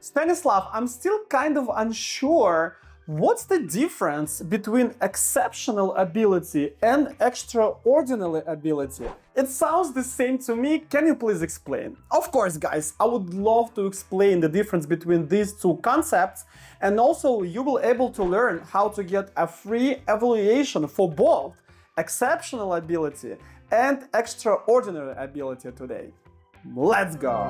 Stanislav, I'm still kind of unsure. What's the difference between exceptional ability and extraordinary ability? It sounds the same to me. Can you please explain? Of course, guys, I would love to explain the difference between these two concepts, and also you will be able to learn how to get a free evaluation for both exceptional ability and extraordinary ability today. Let's go!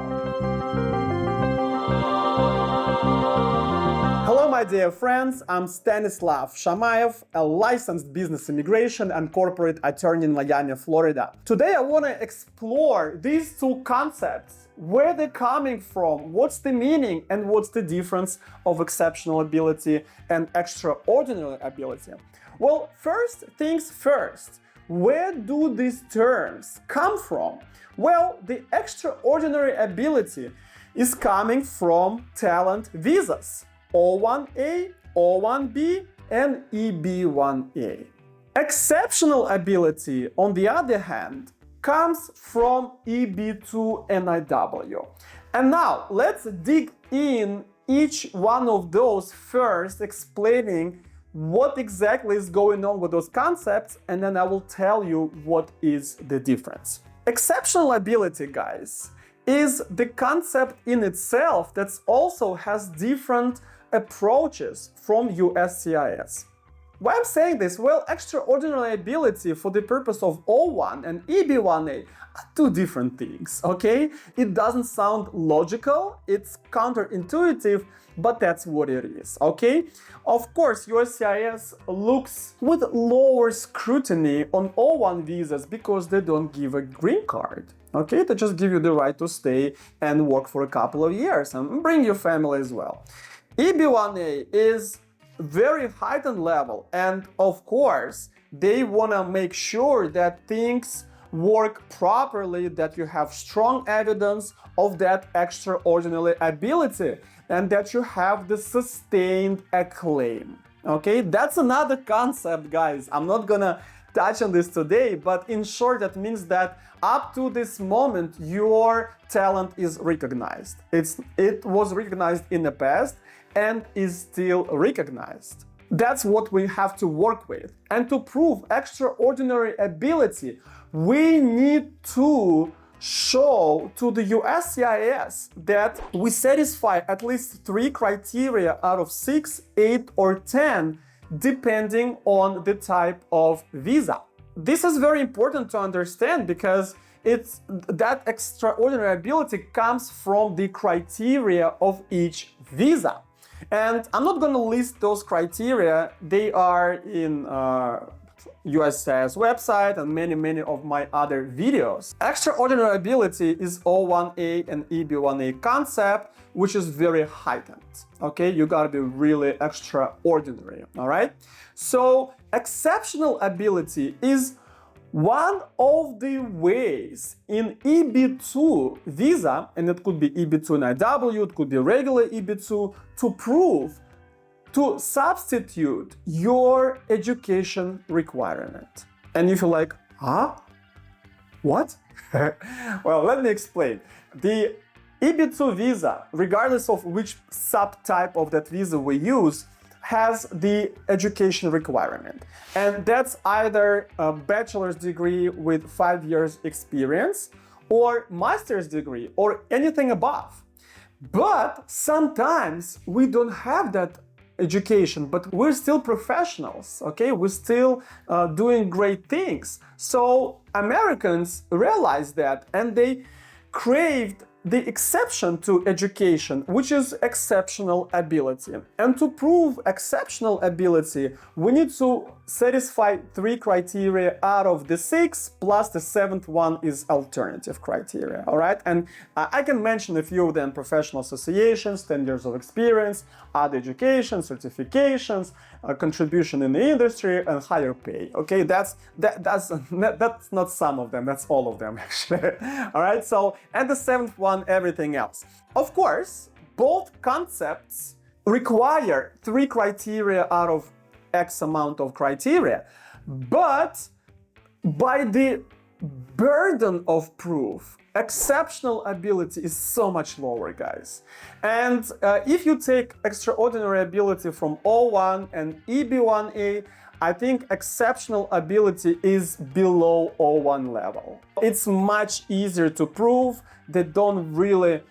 Hello, my dear friends, I'm Stanislav Shamayev, a licensed business immigration and corporate attorney in Miami, Florida. Today I want to explore these two concepts, where they're coming from, what's the meaning and what's the difference of exceptional ability and extraordinary ability. Well, first things first, where do these terms come from? Well, the extraordinary ability is coming from talent visas. O-1A, O-1B, and EB-1A. Exceptional ability, on the other hand, comes from EB-2NIW. And now, let's dig in each one of those first, explaining what exactly is going on with those concepts, and then I will tell you what is the difference. Exceptional ability, guys, is the concept in itself that also has different approaches from USCIS. Why I'm saying this? Well, extraordinary ability for the purpose of O1 and EB-1A are two different things, okay? It doesn't sound logical, it's counterintuitive, but that's what it is, okay? Of course, USCIS looks with lower scrutiny on O1 visas because they don't give a green card, okay? They just give you the right to stay and work for a couple of years and bring your family as well. EB-1A is very heightened level, and of course they want to make sure that things work properly, that you have strong evidence of that extraordinary ability and that you have the sustained acclaim. Okay, that's another concept, guys. I'm not gonna touch on this today, but in short that means that up to this moment your talent is recognized. It was recognized in the past and is still recognized. That's what we have to work with. And to prove extraordinary ability, we need to show to the USCIS that we satisfy at least 3 criteria out of 6, 8, or 10, depending on the type of visa. This is very important to understand because that extraordinary ability comes from the criteria of each visa. And I'm not going to list those criteria. They are in USCIS website and many of my other videos. Extraordinary ability is O1A and EB-1A concept, which is very heightened. Okay, you gotta be really extraordinary, all right? So exceptional ability is one of the ways in EB-2 visa, and it could be EB-2NIW, it could be regular EB-2, to prove, to substitute your education requirement. And if you're like, huh? What? Well, let me explain. The EB-2 visa, regardless of which subtype of that visa we use, has the education requirement. And that's either a bachelor's degree with 5 years experience or master's degree or anything above. But sometimes we don't have that education, but we're still professionals, okay? We're still doing great things. So Americans realized that and they craved the exception to education, which is exceptional ability. And to prove exceptional ability, we need to satisfy 3 criteria out of the 6, plus the 7th one is alternative criteria, all right? And I can mention a few of them: professional associations, 10 years of experience, other education, certifications, contribution in the industry, and higher pay, okay? That's not some of them, that's all of them, actually, all right? So, and the 7th one, everything else. Of course, both concepts require 3 criteria out of X amount of criteria, but by the burden of proof exceptional ability is so much lower, guys. And if you take extraordinary ability from O-1 and EB-1A, I think exceptional ability is below O-1 level. It's much easier to prove. They don't really,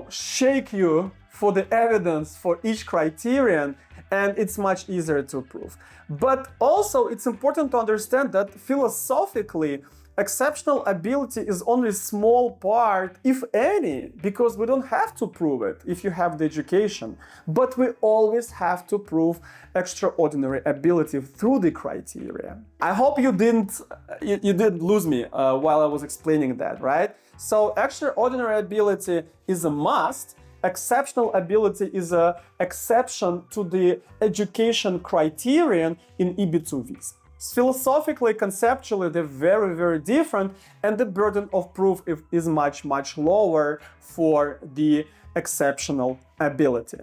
shake you for the evidence for each criterion, and it's much easier to prove. But also, it's important to understand that philosophically, exceptional ability is only a small part, if any, because we don't have to prove it if you have the education. But we always have to prove extraordinary ability through the criteria. I hope you didn't lose me while I was explaining that, right? So extraordinary ability is a must. Exceptional ability is an exception to the education criterion in EB-2 visa. Philosophically, conceptually, they're very, very different, and the burden of proof is much, much lower for the exceptional ability.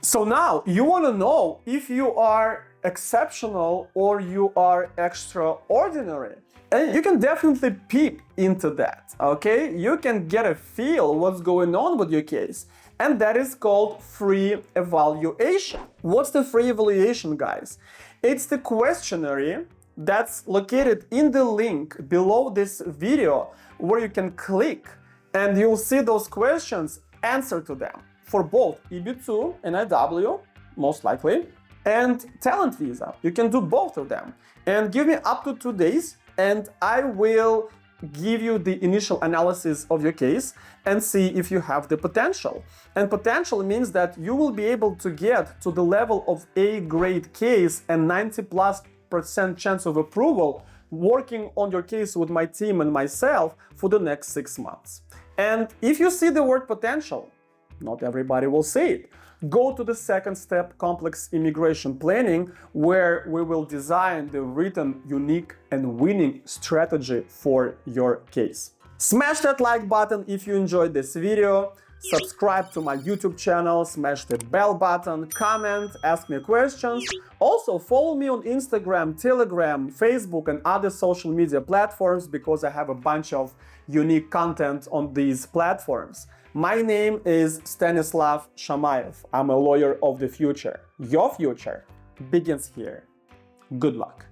So now, you want to know if you are exceptional or you are extraordinary. And you can definitely peek into that, okay? You can get a feel what's going on with your case. And that is called free evaluation. What's the free evaluation, guys? It's the questionnaire that's located in the link below this video where you can click and you'll see those questions, answer to them for both EB-2 and IW, most likely, and talent visa. You can do both of them. And give me up to 2 days and I will give you the initial analysis of your case and see if you have the potential. And potential means that you will be able to get to the level of A-grade case and 90+% chance of approval working on your case with my team and myself for the next 6 months. And if you see the word potential, not everybody will see it. Go to the second step, complex immigration planning, where we will design the written, unique, and winning strategy for your case. Smash that like button if you enjoyed this video, subscribe to my YouTube channel, smash the bell button, comment, ask me questions. Also, follow me on Instagram, Telegram, Facebook, and other social media platforms because I have a bunch of unique content on these platforms. My name is Stanislav Shamayev. I'm a lawyer of the future. Your future begins here. Good luck.